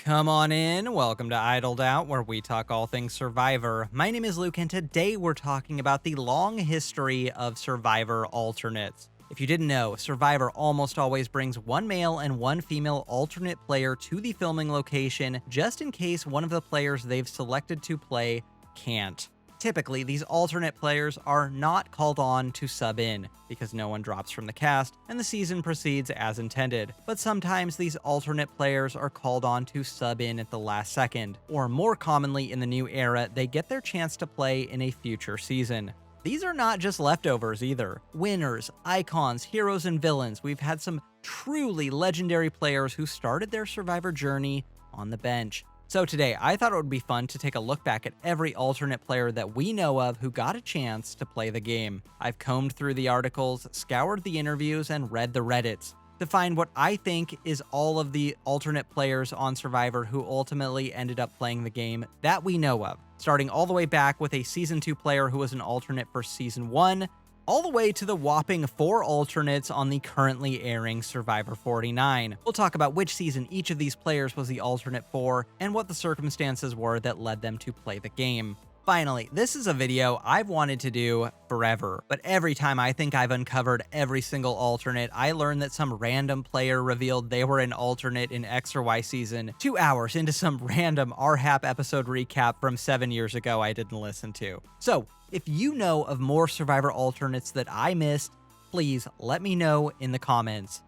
Come on in. Welcome to Idled Out, where we talk all things Survivor. My name is Luke, and today we're talking about the long history of Survivor alternates. If you didn't know, Survivor almost always brings one male and one female alternate player to the filming location, just in case one of the players they've selected to play can't. Typically, these alternate players are not called on to sub in, because no one drops from the cast, and the season proceeds as intended. But sometimes these alternate players are called on to sub in at the last second, or more commonly in the new era, they get their chance to play in a future season. These are not just leftovers either. Winners, icons, heroes, and villains. We've had some truly legendary players who started their Survivor journey on the bench. So today, I thought it would be fun to take a look back at every alternate player that we know of who got a chance to play the game. I've combed through the articles, scoured the interviews, and read the Reddits to find what I think is all of the alternate players on Survivor who ultimately ended up playing the game that we know of, starting all the way back with a Season 2 player who was an alternate for Season 1, all the way to the whopping 4 alternates on the currently airing Survivor 49. We'll talk about which season each of these players was the alternate for, and what the circumstances were that led them to play the game. Finally, this is a video I've wanted to do forever, but every time I think I've uncovered every single alternate, I learn that some random player revealed they were an alternate in X or Y season 2 hours into some random RHAP episode recap from 7 years ago I didn't listen to. So, if you know of more Survivor alternates that I missed, please let me know in the comments.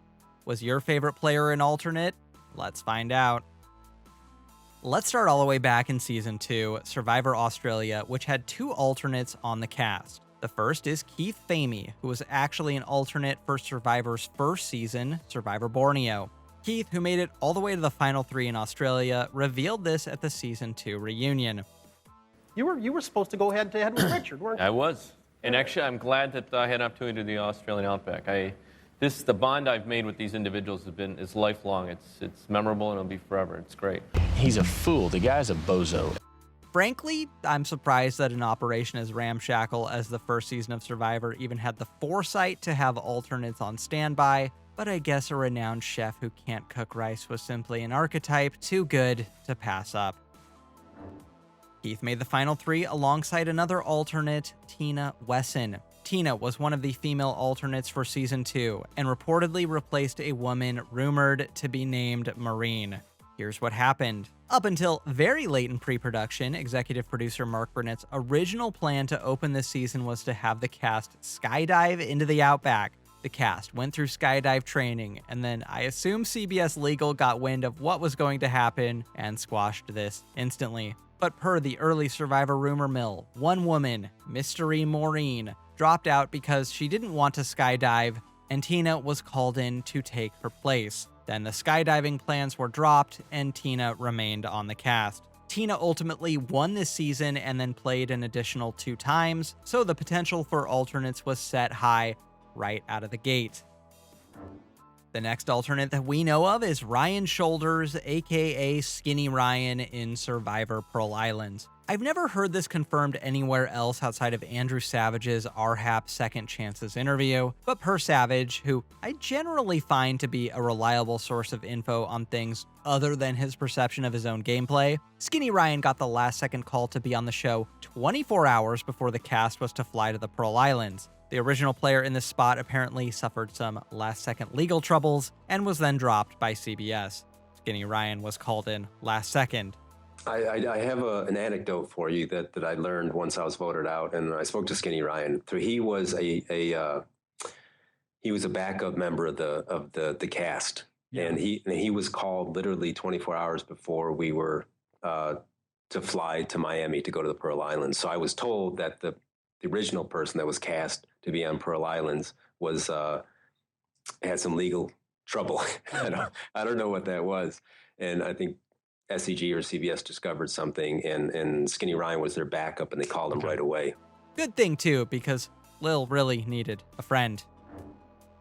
Was your favorite player an alternate? Let's find out. Let's start all the way back in Season 2, Survivor Australia, which had 2 alternates on the cast. The first is Keith Famey, who was actually an alternate for Survivor's first season, Survivor Borneo. Keith, who made it all the way to the final 3 in Australia, revealed this at the Season 2 reunion. You were supposed to go head-to-head with Richard, weren't you? I was. And actually, I'm glad that I had an opportunity to do the Australian Outback. The bond I've made with these individuals is lifelong. It's memorable, and it'll be forever. It's great. He's a fool. The guy's a bozo. Frankly, I'm surprised that an operation as ramshackle as the first season of Survivor even had the foresight to have alternates on standby, but I guess a renowned chef who can't cook rice was simply an archetype too good to pass up. Keith made the final 3 alongside another alternate, Tina Wesson. Tina was one of the female alternates for Season 2, and reportedly replaced a woman rumored to be named Maureen. Here's what happened. Up until very late in pre-production, executive producer Mark Burnett's original plan to open this season was to have the cast skydive into the Outback. The cast went through skydive training, and then I assume CBS Legal got wind of what was going to happen and squashed this instantly. But per the early Survivor rumor mill, one woman, Mystery Maureen, dropped out because she didn't want to skydive, and Tina was called in to take her place. Then the skydiving plans were dropped, and Tina remained on the cast. Tina ultimately won this season and then played an additional 2 times, so the potential for alternates was set high right out of the gate. The next alternate that we know of is Ryan Shoulders, aka Skinny Ryan in Survivor Pearl Islands. I've never heard this confirmed anywhere else outside of Andrew Savage's RHAP Second Chances interview, but per Savage, who I generally find to be a reliable source of info on things other than his perception of his own gameplay, Skinny Ryan got the last-second call to be on the show 24 hours before the cast was to fly to the Pearl Islands. The original player in this spot apparently suffered some last-second legal troubles and was then dropped by CBS. Skinny Ryan was called in last second. I have an anecdote for you that I learned once I was voted out, and I spoke to Skinny Ryan. So he was a backup member of the cast, yeah. and he was called literally 24 hours before we were to fly to Miami to go to the Pearl Islands. So I was told that the original person that was cast to be on Pearl Islands was had some legal trouble. I don't know what that was, and I think SEG or CBS discovered something, and Skinny Ryan was their backup, and they called him right away. Good thing too, because Lil really needed a friend.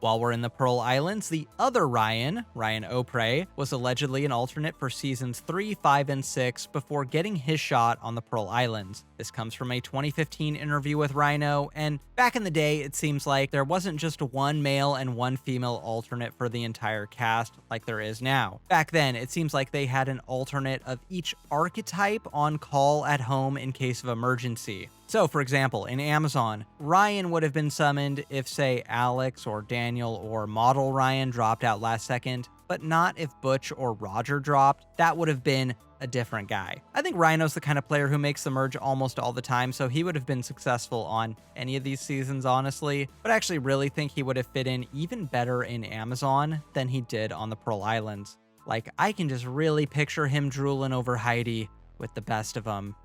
While we're in the Pearl Islands, the other Ryan O'Prey, was allegedly an alternate for seasons 3, 5, and 6 before getting his shot on the Pearl Islands. This comes from a 2015 interview with Rhino, and back in the day, it seems like there wasn't just one male and one female alternate for the entire cast like there is now. Back then, it seems like they had an alternate of each archetype on call at home in case of emergency. So, for example, in Amazon, Ryan would have been summoned if, say, Alex or Daniel or Model Ryan dropped out last second, but not if Butch or Roger dropped. That would have been a different guy. I think Rhino's the kind of player who makes the merge almost all the time, so he would have been successful on any of these seasons, honestly, but I actually really think he would have fit in even better in Amazon than he did on the Pearl Islands. Like, I can just really picture him drooling over Heidi with the best of them.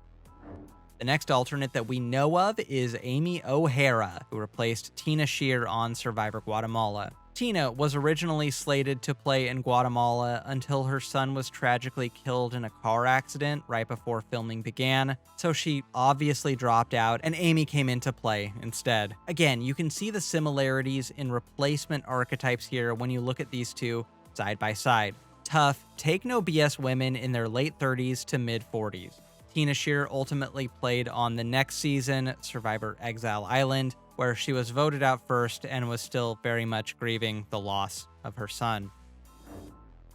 The next alternate that we know of is Amy O'Hara, who replaced Tina Shear on Survivor Guatemala. Tina was originally slated to play in Guatemala until her son was tragically killed in a car accident right before filming began, so she obviously dropped out and Amy came into play instead. Again, you can see the similarities in replacement archetypes here when you look at these two side by side. Tough, take no BS women in their late 30s to mid 40s. Tina Shear ultimately played on the next season, Survivor Exile Island, where she was voted out first and was still very much grieving the loss of her son.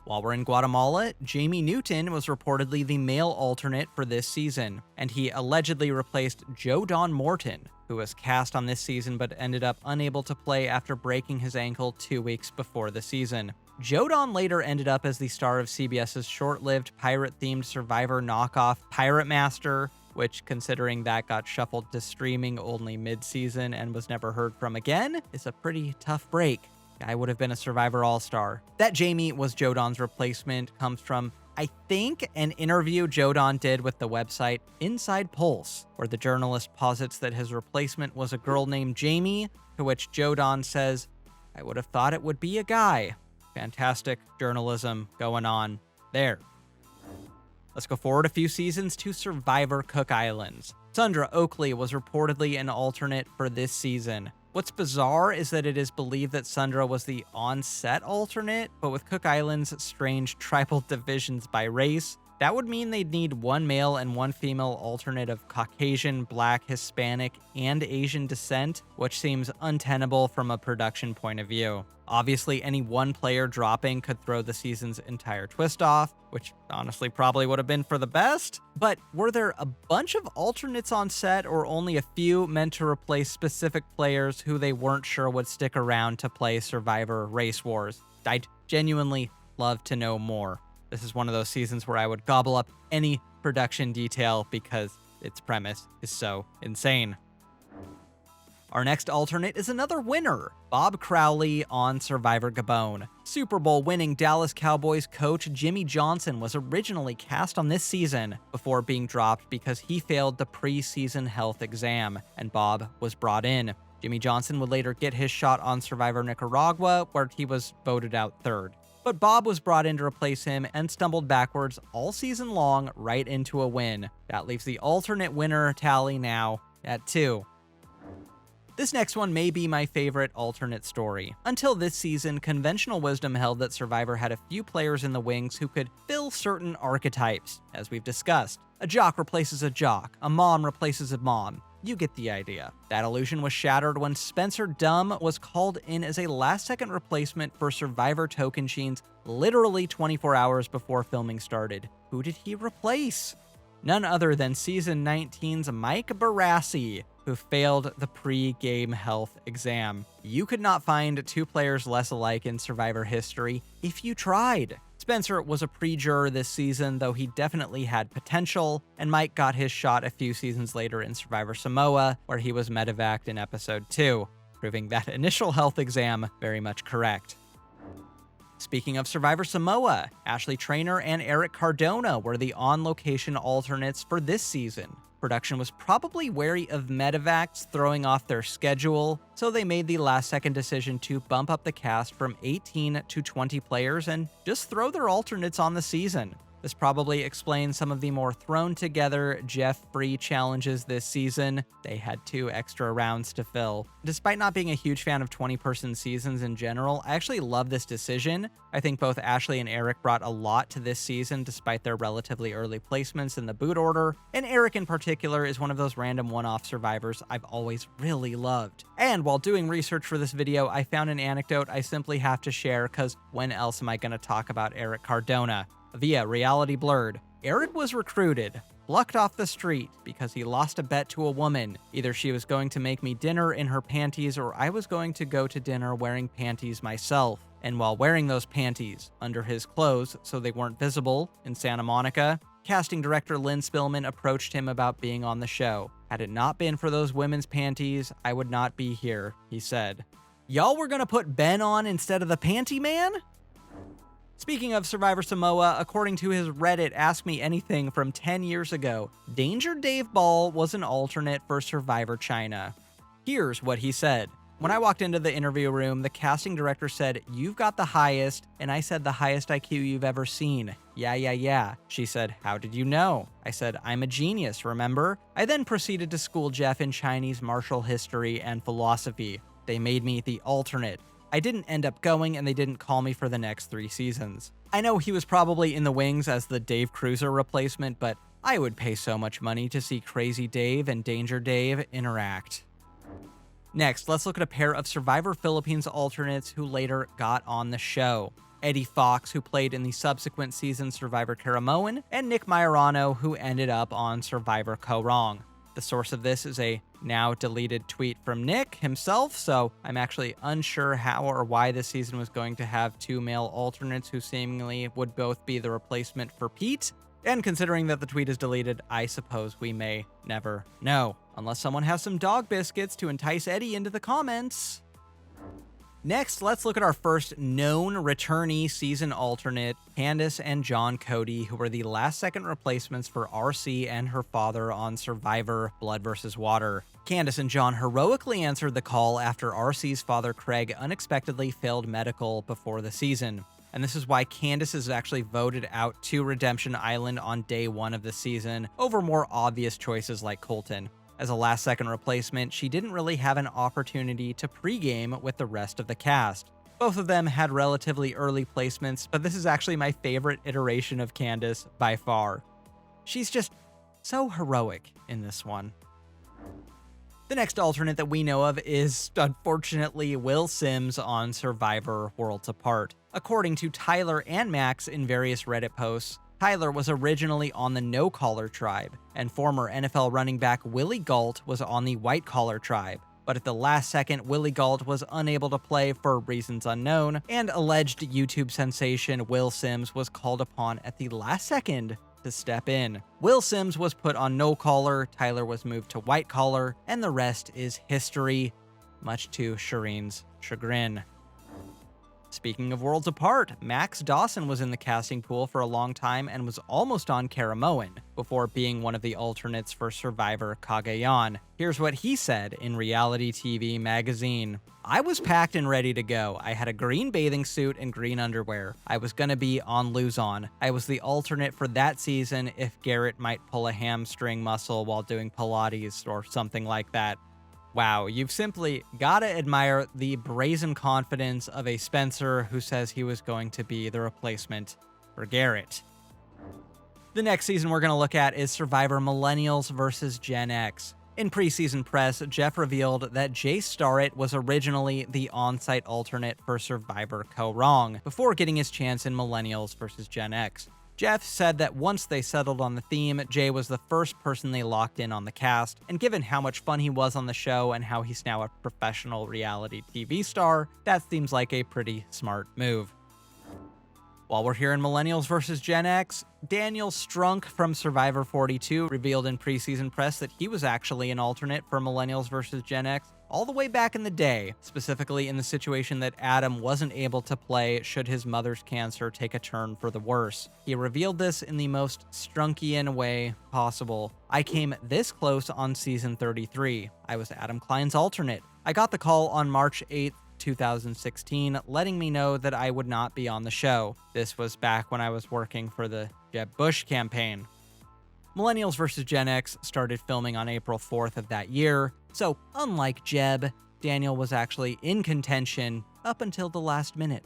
While we're in Guatemala, Jamie Newton was reportedly the male alternate for this season, and he allegedly replaced Joe Don Morton, who was cast on this season but ended up unable to play after breaking his ankle 2 weeks before the season. Joe Don later ended up as the star of CBS's short-lived pirate-themed Survivor knockoff Pirate Master, which, considering that got shuffled to streaming only mid-season and was never heard from again, is a pretty tough break. Guy would have been a Survivor All-Star. That Jamie was Joe Don's replacement comes from, I think, an interview Joe Don did with the website Inside Pulse, where the journalist posits that his replacement was a girl named Jamie, to which Joe Don says, "I would have thought it would be a guy." Fantastic journalism going on there. Let's go forward a few seasons to Survivor Cook Islands. Sandra Oakley was reportedly an alternate for this season. What's bizarre is that it is believed that Sandra was the on-set alternate, but with Cook Island's strange tribal divisions by race, that would mean they'd need one male and one female alternate of Caucasian, Black, Hispanic, and Asian descent, which seems untenable from a production point of view. Obviously, any one player dropping could throw the season's entire twist off, which honestly probably would have been for the best. But were there a bunch of alternates on set or only a few meant to replace specific players who they weren't sure would stick around to play Survivor Race Wars? I'd genuinely love to know more. This is one of those seasons where I would gobble up any production detail because its premise is so insane. Our next alternate is another winner, Bob Crowley on Survivor Gabon. Super Bowl winning Dallas Cowboys coach Jimmy Johnson was originally cast on this season before being dropped because he failed the preseason health exam, and Bob was brought in. Jimmy Johnson would later get his shot on Survivor Nicaragua, where he was voted out third. But Bob was brought in to replace him and stumbled backwards all season long right into a win. That leaves the alternate winner tally now at 2. This next one may be my favorite alternate story. Until this season, conventional wisdom held that Survivor had a few players in the wings who could fill certain archetypes, as we've discussed. A jock replaces a jock, a mom replaces a mom. You get the idea. That illusion was shattered when Spencer Dumb was called in as a last-second replacement for Survivor Tocantins literally 24 hours before filming started. Who did he replace? None other than Season 19's Mike Barassi, who failed the pre-game health exam. You could not find two players less alike in Survivor history if you tried. Spencer was a pre-juror this season, though he definitely had potential, and Mike got his shot a few seasons later in Survivor Samoa, where he was medevaced in episode 2, proving that initial health exam very much correct. Speaking of Survivor Samoa, Ashley Traynor and Eric Cardona were the on-location alternates for this season. Production was probably wary of medevacs throwing off their schedule, so they made the last-second decision to bump up the cast from 18 to 20 players and just throw their alternates on the season. This probably explains some of the more thrown together Jeff Free challenges this season. They had 2 extra rounds to fill. Despite not being a huge fan of 20-person seasons in general, I actually love this decision. I think both Ashley and Eric brought a lot to this season despite their relatively early placements in the boot order, and Eric in particular is one of those random one-off survivors I've always really loved. And while doing research for this video, I found an anecdote I simply have to share because when else am I going to talk about Eric Cardona? Via Reality Blurred, Eric was recruited, plucked off the street because he lost a bet to a woman. Either she was going to make me dinner in her panties or I was going to go to dinner wearing panties myself. And while wearing those panties under his clothes so they weren't visible in Santa Monica, casting director Lynn Spillman approached him about being on the show. Had it not been for those women's panties, I would not be here, he said. Y'all were gonna put Ben on instead of the Panty Man? Speaking of Survivor Samoa, according to his Reddit Ask Me Anything from 10 years ago, Danger Dave Ball was an alternate for Survivor China. Here's what he said. When I walked into the interview room, the casting director said, "You've got the highest," and I said, "The highest IQ you've ever seen." Yeah. She said, "How did you know?" I said, "I'm a genius, remember?" I then proceeded to school Jeff in Chinese martial history and philosophy. They made me the alternate. I didn't end up going, and they didn't call me for the next 3 seasons. I know he was probably in the wings as the Dave Cruiser replacement, but I would pay so much money to see Crazy Dave and Danger Dave interact. Next, let's look at a pair of Survivor Philippines alternates who later got on the show. Eddie Fox, who played in the subsequent season Survivor Caramoan, and Nick Majorano, who ended up on Survivor Ko Rong. The source of this is a now deleted tweet from Nick himself, so I'm actually unsure how or why this season was going to have 2 male alternates who seemingly would both be the replacement for Pete. And considering that the tweet is deleted, I suppose we may never know, unless someone has some dog biscuits to entice Eddie into the comments. Next, let's look at our first known returnee season alternate, Candace and John Cody, who were the last-second replacements for RC and her father on Survivor Blood vs. Water. Candace and John heroically answered the call after RC's father Craig unexpectedly failed medical before the season. And this is why Candace is actually voted out to Redemption Island on day 1 of the season over more obvious choices like Colton. As a last-second replacement, she didn't really have an opportunity to pregame with the rest of the cast. Both of them had relatively early placements, but this is actually my favorite iteration of Candace by far. She's just so heroic in this one. The next alternate that we know of is, unfortunately, Will Sims on Survivor Worlds Apart. According to Tyler and Max in various Reddit posts, Tyler was originally on the no-collar tribe, and former NFL running back Willie Gault was on the white-collar tribe. But at the last second, Willie Gault was unable to play for reasons unknown, and alleged YouTube sensation Will Sims was called upon at the last second to step in. Will Sims was put on no-collar, Tyler was moved to white-collar, and the rest is history, much to Shireen's chagrin. Speaking of Worlds Apart, Max Dawson was in the casting pool for a long time and was almost on Caramoan, before being one of the alternates for Survivor Cagayan. Here's what he said in Reality TV magazine. "I was packed and ready to go. I had a green bathing suit and green underwear. I was gonna be on Luzon. I was the alternate for that season if Garrett might pull a hamstring muscle while doing Pilates or something like that." Wow, you've simply gotta admire the brazen confidence of a Spencer who says he was going to be the replacement for Garrett. The next season we're gonna look at is Survivor Millennials vs. Gen X. In preseason press, Jeff revealed that Jace Starrett was originally the on-site alternate for Survivor Ko Rong, before getting his chance in Millennials vs. Gen X. Jeff said that once they settled on the theme, Jay was the first person they locked in on the cast, and given how much fun he was on the show and how he's now a professional reality TV star, that seems like a pretty smart move. While we're here in Millennials vs. Gen X, Daniel Strunk from Survivor 42 revealed in preseason press that he was actually an alternate for Millennials vs. Gen X all the way back in the day, specifically in the situation that Adam wasn't able to play should his mother's cancer take a turn for the worse. He revealed this in the most Strunkian way possible. "I came this close on season 33. I was Adam Klein's alternate. I got the call on March 8th 2016, letting me know that I would not be on the show. This was back when I was working for the Jeb Bush campaign. Millennials vs. Gen X started filming on April 4th of that year, so unlike Jeb, Daniel was actually in contention up until the last minute.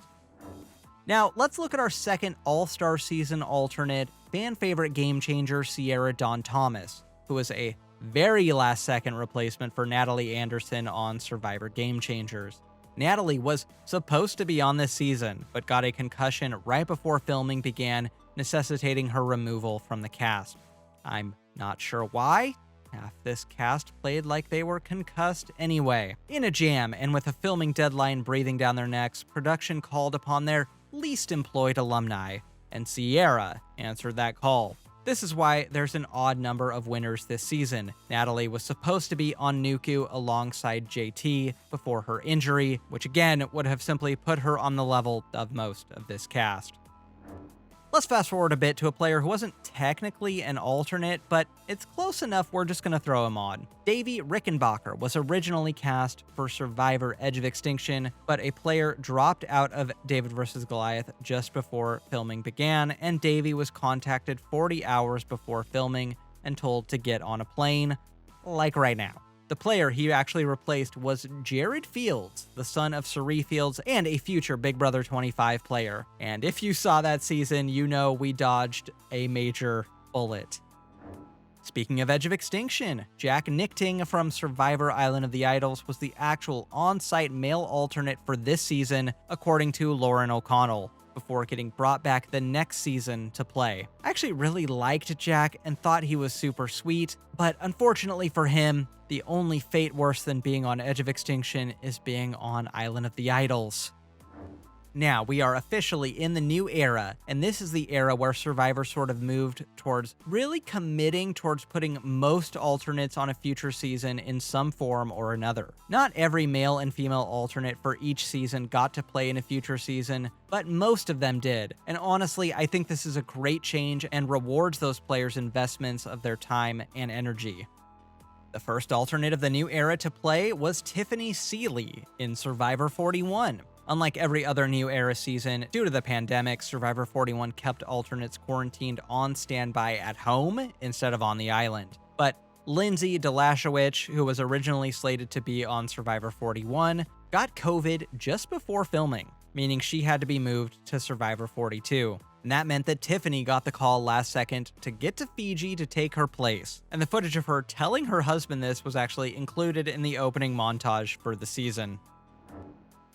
Now, let's look at our second All-Star Season alternate, fan favorite game changer Ciara Dawn Thomas, who was a very last-second replacement for Natalie Anderson on Survivor Game Changers. Natalie was supposed to be on this season, but got a concussion right before filming began, necessitating her removal from the cast. I'm not sure why. Half this cast played like they were concussed anyway. In a jam, and with a filming deadline breathing down their necks, production called upon their least employed alumni, and Ciara answered that call. This is why there's an odd number of winners this season. Natalie was supposed to be on Nuku alongside JT before her injury, which again would have simply put her on the level of most of this cast. Let's fast forward a bit to a player who wasn't technically an alternate, but it's close enough we're just gonna throw him on. Davey Rickenbacker was originally cast for Survivor Edge of Extinction, but a player dropped out of David vs. Goliath just before filming began, and Davey was contacted 40 hours before filming and told to get on a plane, like right now. The player he actually replaced was Jared Fields, the son of Cirie Fields and a future Big Brother 25 player. And if you saw that season, you know we dodged a major bullet. Speaking of Edge of Extinction, Jack Nichting from Survivor Island of the Idols was the actual on-site male alternate for this season, according to Lauren O'Connell, before getting brought back the next season to play. I actually really liked Jack and thought he was super sweet, but unfortunately for him, the only fate worse than being on Edge of Extinction is being on Island of the Idols. Now, we are officially in the new era, and this is the era where Survivor sort of moved towards really committing towards putting most alternates on a future season in some form or another. Not every male and female alternate for each season got to play in a future season, but most of them did. And honestly, I think this is a great change and rewards those players' investments of their time and energy. The first alternate of the new era to play was Tiffany Seeley in Survivor 41. Unlike every other New Era season, due to the pandemic, Survivor 41 kept alternates quarantined on standby at home instead of on the island. But Lindsay Delashowicz, who was originally slated to be on Survivor 41, got COVID just before filming, meaning she had to be moved to Survivor 42. And that meant that Tiffany got the call last second to get to Fiji to take her place. And the footage of her telling her husband this was actually included in the opening montage for the season.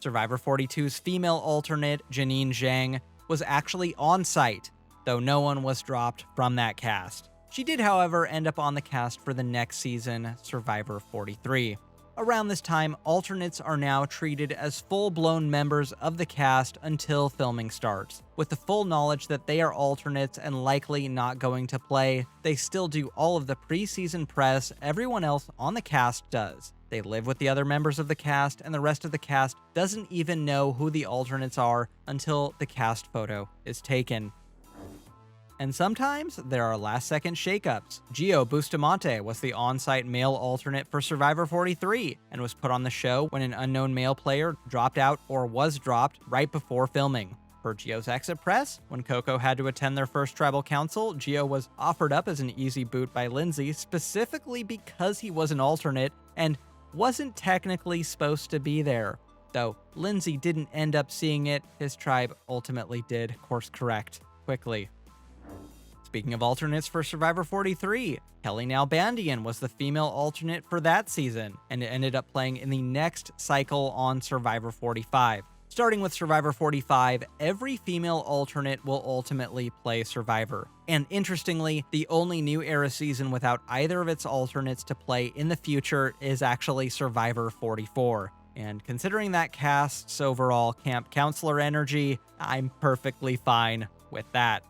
Survivor 42's female alternate, Janine Zhang, was actually on site, though no one was dropped from that cast. She did, however, end up on the cast for the next season, Survivor 43. Around this time, alternates are now treated as full-blown members of the cast until filming starts. With the full knowledge that they are alternates and likely not going to play, they still do all of the preseason press everyone else on the cast does. They live with the other members of the cast, and the rest of the cast doesn't even know who the alternates are until the cast photo is taken. And sometimes there are last-second shakeups. Gio Bustamante was the on-site male alternate for Survivor 43 and was put on the show when an unknown male player dropped out or was dropped right before filming. Per Gio's exit press, when Coco had to attend their first tribal council, Gio was offered up as an easy boot by Lindsay specifically because he was an alternate and wasn't technically supposed to be there. Though Lindsay didn't end up seeing it, his tribe ultimately did course correct quickly. Speaking of alternates for Survivor 43, Kelly Nalbandian was the female alternate for that season, and it ended up playing in the next cycle on Survivor 45. Starting with Survivor 45, every female alternate will ultimately play Survivor. And interestingly, the only New Era season without either of its alternates to play in the future is actually Survivor 44. And considering that cast's overall camp counselor energy, I'm perfectly fine with that.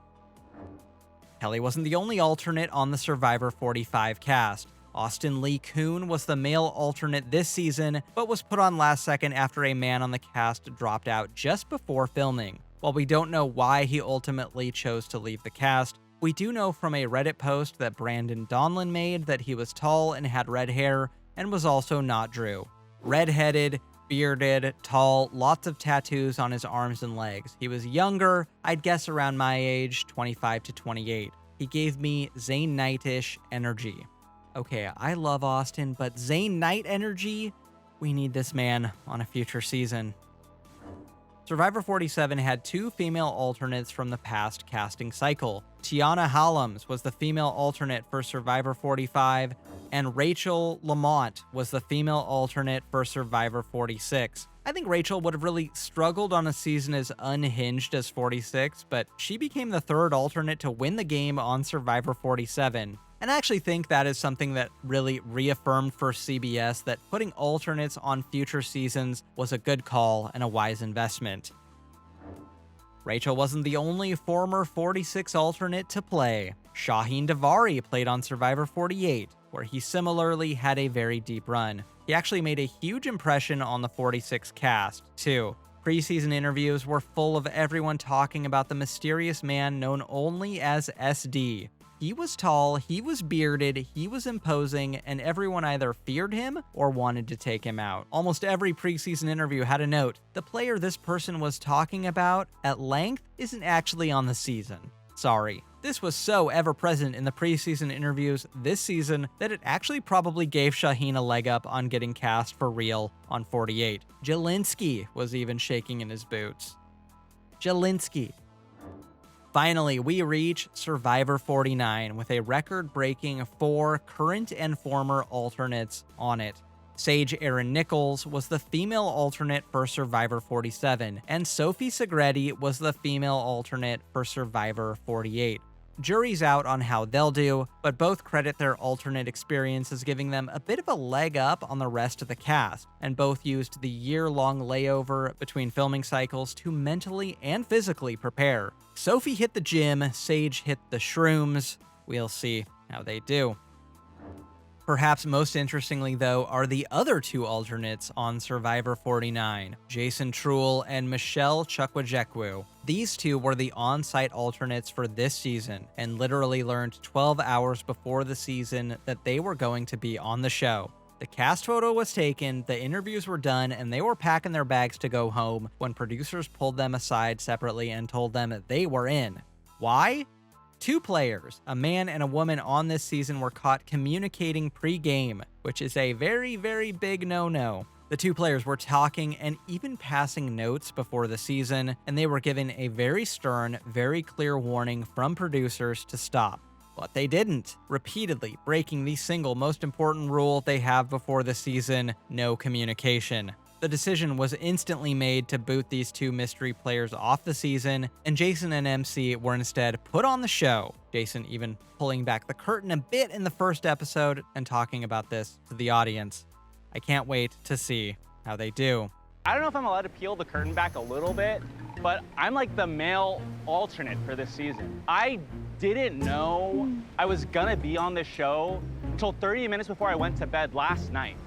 Kelly wasn't the only alternate on the Survivor 45 cast. Austin Lee Kuhn was the male alternate this season, but was put on last second after a man on the cast dropped out just before filming. While we don't know why he ultimately chose to leave the cast, we do know from a Reddit post that Brandon Donlin made that he was tall and had red hair, and was also not Drew. Red-headed, bearded, tall, lots of tattoos on his arms and legs. He was younger, I'd guess around my age, 25 to 28. He gave me Zayn Knight-ish energy. Okay, I love Austin, but Zayn Knight energy? We need this man on a future season. Survivor 47 had 2 female alternates from the past casting cycle. Tiana Halams was the female alternate for Survivor 45, and Rachel Lamont was the female alternate for Survivor 46. I think Rachel would have really struggled on a season as unhinged as 46, but she became the 3rd alternate to win the game on Survivor 47. And I actually think that is something that really reaffirmed for CBS that putting alternates on future seasons was a good call and a wise investment. Rachel wasn't the only former 46 alternate to play. Shaheen Davari played on Survivor 48, where he similarly had a very deep run. He actually made a huge impression on the 46 cast, too. Preseason interviews were full of everyone talking about the mysterious man known only as SD. He was tall, he was bearded, he was imposing, and everyone either feared him or wanted to take him out. Almost every preseason interview had a note: the player this person was talking about at length isn't actually on the season. Sorry. This was so ever-present in the preseason interviews this season that it actually probably gave Shaheen a leg up on getting cast for real on 48. Jelinski was even shaking in his boots. Jelinski. Finally, we reach Survivor 49 with a record-breaking 4 current and former alternates on it. Sage Erin Nichols was the female alternate for Survivor 47, and Sophie Segretti was the female alternate for Survivor 48. Jury's out on how they'll do, but both credit their alternate experience as giving them a bit of a leg up on the rest of the cast, and both used the year-long layover between filming cycles to mentally and physically prepare. Sophie hit the gym, Sage hit the shrooms. We'll see how they do. Perhaps most interestingly, though, are the other 2 alternates on Survivor 49, Jason Truel and Michelle Chukwujekwu. These 2 were the on-site alternates for this season, and literally learned 12 hours before the season that they were going to be on the show. The cast photo was taken, the interviews were done, and they were packing their bags to go home when producers pulled them aside separately and told them that they were in. Why? 2 players, a man and a woman on this season, were caught communicating pre-game, which is a very, very big no-no. The 2 players were talking and even passing notes before the season, and they were given a very stern, very clear warning from producers to stop. But they didn't, repeatedly breaking the single most important rule they have before the season: no communication. The decision was instantly made to boot these 2 mystery players off the season, and Jason and MC were instead put on the show. Jason even pulling back the curtain a bit in the first episode and talking about this to the audience. I can't wait to see how they do. I don't know if I'm allowed to peel the curtain back a little bit, but I'm like the male alternate for this season. I didn't know I was gonna be on this show until 30 minutes before I went to bed last night.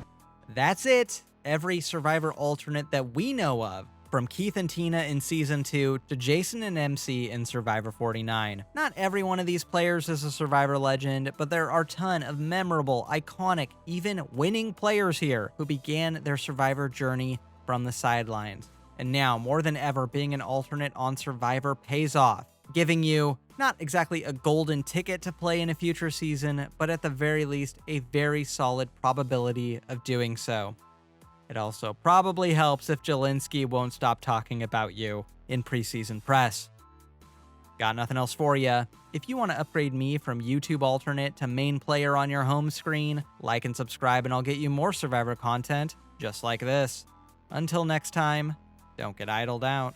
That's it. Every Survivor alternate that we know of, from Keith and Tina in Season 2 to Jason and MC in Survivor 49. Not every one of these players is a Survivor legend, but there are a ton of memorable, iconic, even winning players here who began their Survivor journey from the sidelines. And now, more than ever, being an alternate on Survivor pays off, giving you not exactly a golden ticket to play in a future season, but at the very least, a very solid probability of doing so. It also probably helps if Jelinski won't stop talking about you in preseason press. Got nothing else for you. If you want to upgrade me from YouTube alternate to main player on your home screen, like and subscribe and I'll get you more Survivor content just like this. Until next time, don't get idled out.